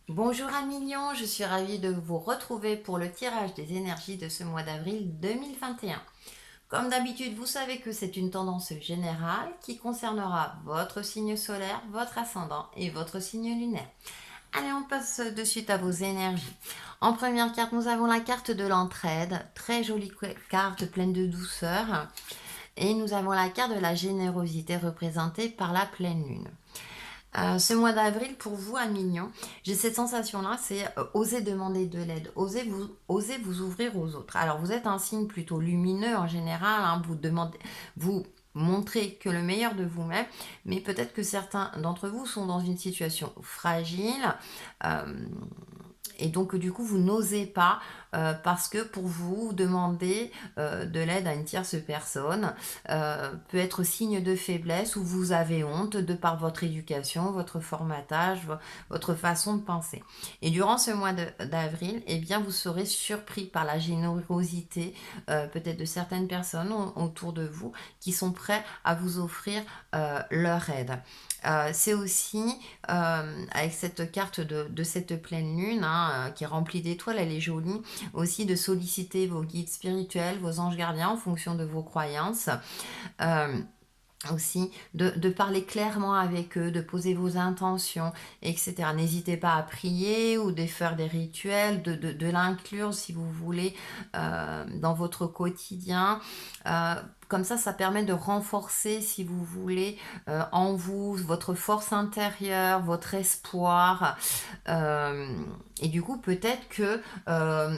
Bonjour amis lions, je suis ravie de vous retrouver pour le tirage des énergies de ce mois d'avril 2021. Comme d'habitude, vous savez que c'est une tendance générale qui concernera votre signe solaire, votre ascendant et votre signe lunaire. Allez, on passe de suite à vos énergies. En première carte, nous avons la carte de l'entraide, très jolie carte pleine de douceur. Et nous avons la carte de la générosité représentée par la pleine lune. Ce mois d'avril, pour vous, à Mignon, j'ai cette sensation-là, c'est oser demander de l'aide, oser vous ouvrir aux autres. Alors, vous êtes un signe plutôt lumineux en général, hein, vous montrez que le meilleur de vous-même, mais peut-être que certains d'entre vous sont dans une situation fragile. euh, et donc, du coup, vous n'osez pas parce que pour vous, demander de l'aide à une tierce personne peut être signe de faiblesse ou vous avez honte de par votre éducation, votre formatage, votre façon de penser. Et durant ce mois d'avril, eh bien, vous serez surpris par la générosité peut-être de certaines personnes autour de vous qui sont prêts à vous offrir leur aide. C'est aussi avec cette carte de cette pleine lune qui est remplie d'étoiles, elle est jolie, aussi de solliciter vos guides spirituels, vos anges gardiens en fonction de vos croyances. Euh, Aussi de parler clairement avec eux, de poser vos intentions, etc. N'hésitez pas à prier ou de faire des rituels, de l'inclure si vous voulez dans votre quotidien. Comme ça permet de renforcer, si vous voulez, en vous, votre force intérieure, votre espoir. Euh, et du coup, peut-être que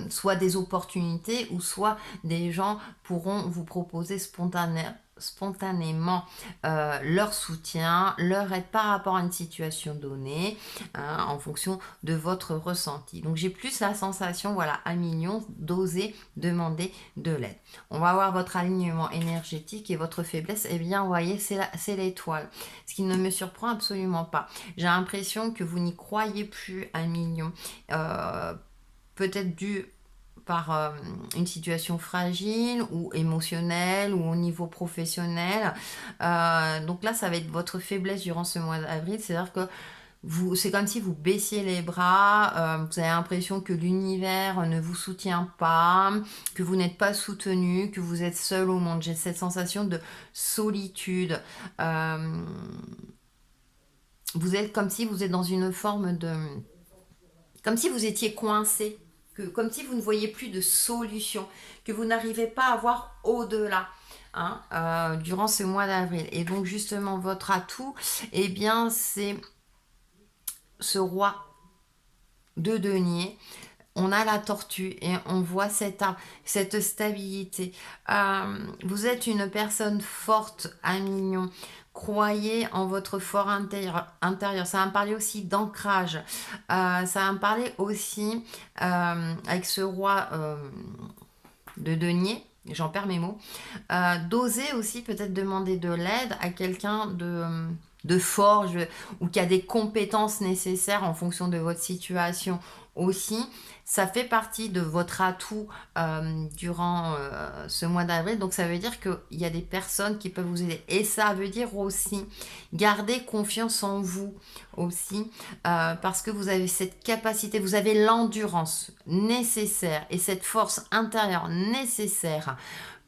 soit des opportunités ou soit des gens pourront vous proposer spontanément leur soutien, leur aide par rapport à une situation donnée, en fonction de votre ressenti. Donc j'ai plus la sensation, voilà, à Mignon, d'oser demander de l'aide. On va voir votre alignement énergétique et votre faiblesse. Eh bien, vous voyez, c'est l'étoile. Ce qui ne me surprend absolument pas. J'ai l'impression que vous n'y croyez plus à Mignon. Euh, Peut-être dû par une situation fragile ou émotionnelle ou au niveau professionnel. Donc là, ça va être votre faiblesse durant ce mois d'avril. C'est-à-dire que c'est comme si vous baissiez les bras, vous avez l'impression que l'univers ne vous soutient pas, que vous n'êtes pas soutenu, que vous êtes seul au monde. J'ai cette sensation de solitude. Euh, Vous êtes comme si vous êtes dans une forme de... Comme si vous étiez coincé, comme si vous ne voyez plus de solution, que vous n'arrivez pas à voir au-delà. Durant ce mois d'avril. Et donc justement, votre atout, eh bien, c'est ce roi de denier. On a la tortue et on voit cette stabilité. Vous êtes une personne forte, à Mignon. Croyez en votre fort intérieur. Ça va me parler aussi d'ancrage. Ça va me parler aussi, avec ce roi de denier, j'en perds mes mots, d'oser aussi peut-être demander de l'aide à quelqu'un de fort ou qui a des compétences nécessaires en fonction de votre situation aussi. Ça fait partie de votre atout durant ce mois d'avril. Donc ça veut dire qu'il y a des personnes qui peuvent vous aider. Et ça veut dire aussi garder confiance en vous aussi parce que vous avez cette capacité, vous avez l'endurance nécessaire et cette force intérieure nécessaire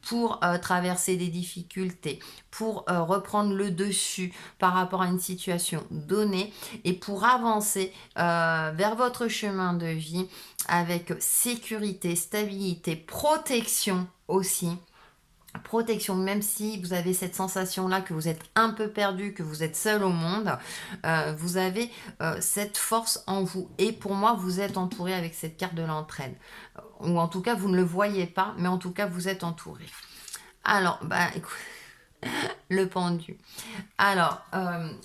pour traverser des difficultés, pour reprendre le dessus par rapport à une situation donnée et pour avancer vers votre chemin de vie avec sécurité, stabilité, protection aussi. Protection, même si vous avez cette sensation-là que vous êtes un peu perdu, que vous êtes seul au monde, vous avez cette force en vous. Et pour moi, vous êtes entouré avec cette carte de l'entraide. Ou en tout cas, vous ne le voyez pas, mais en tout cas, vous êtes entouré. Alors, bah écoute, le pendu. Alors,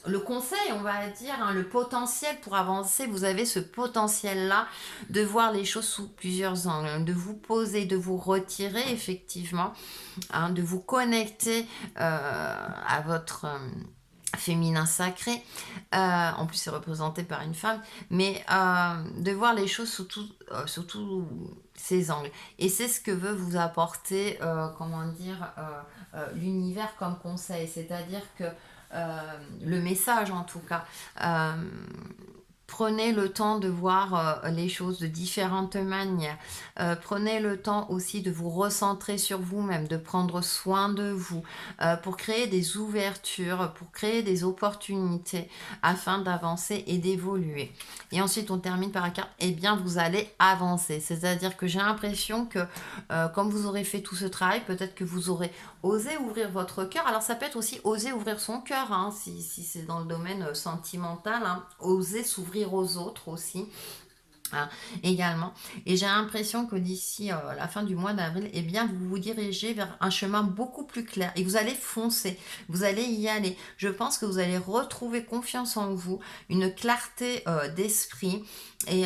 le conseil, on va dire, le potentiel pour avancer, vous avez ce potentiel-là de voir les choses sous plusieurs angles, de vous poser, de vous retirer effectivement, de vous connecter à votre féminin sacré. En plus, c'est représenté par une femme, mais de voir les choses sous tous ces angles. Et c'est ce que veut vous apporter, comment dire, l'univers comme conseil. C'est-à-dire que le message, en tout cas, prenez le temps de voir les choses de différentes manières. Prenez le temps aussi de vous recentrer sur vous-même, de prendre soin de vous, pour créer des ouvertures, pour créer des opportunités afin d'avancer et d'évoluer. Et ensuite, on termine par la carte, eh bien, vous allez avancer. C'est-à-dire que j'ai l'impression que comme vous aurez fait tout ce travail, peut-être que vous aurez osé ouvrir votre cœur. Alors, ça peut être aussi oser ouvrir son cœur, hein, si c'est dans le domaine sentimental, hein, oser s'ouvrir aux autres aussi. Hein, également. Et j'ai l'impression que d'ici la fin du mois d'avril, eh bien, vous vous dirigez vers un chemin beaucoup plus clair et vous allez foncer, vous allez y aller. Je pense que vous allez retrouver confiance en vous, une clarté d'esprit et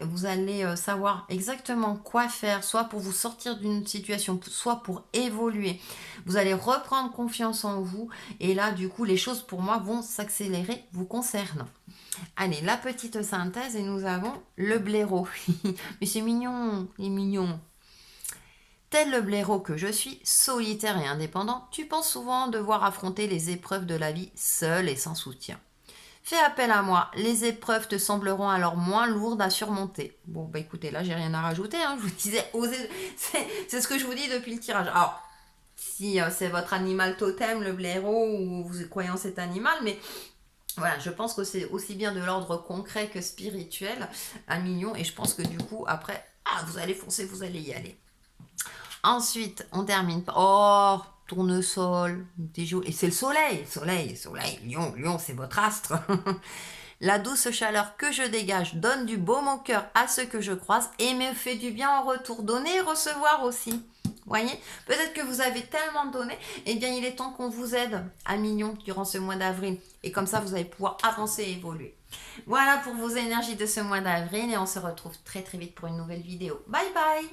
vous allez savoir exactement quoi faire, soit pour vous sortir d'une situation, soit pour évoluer. Vous allez reprendre confiance en vous et là, du coup, les choses pour moi vont s'accélérer vous concernant. Allez, la petite synthèse et nous avons le blaireau. Mais c'est mignon, il est mignon. Tel le blaireau que je suis, solitaire et indépendant, tu penses souvent devoir affronter les épreuves de la vie seul et sans soutien. Fais appel à moi, les épreuves te sembleront alors moins lourdes à surmonter. Bon, bah écoutez, là, j'ai rien à rajouter, hein. Je vous disais, osez, c'est ce que je vous dis depuis le tirage. Alors, si c'est votre animal totem, le blaireau, ou vous croyez en cet animal, mais voilà, je pense que c'est aussi bien de l'ordre concret que spirituel, un million, et je pense que du coup, après, vous allez foncer, vous allez y aller. Ensuite, on termine par... Oh, tournesol, et c'est le soleil, lion, c'est votre astre. La douce chaleur que je dégage donne du baume au cœur à ceux que je croise et me fait du bien en retour. Donner et recevoir aussi. Voyez, peut-être que vous avez tellement donné, eh bien il est temps qu'on vous aide à million durant ce mois d'avril. Et comme ça, vous allez pouvoir avancer et évoluer. Voilà pour vos énergies de ce mois d'avril et on se retrouve très très vite pour une nouvelle vidéo. Bye bye!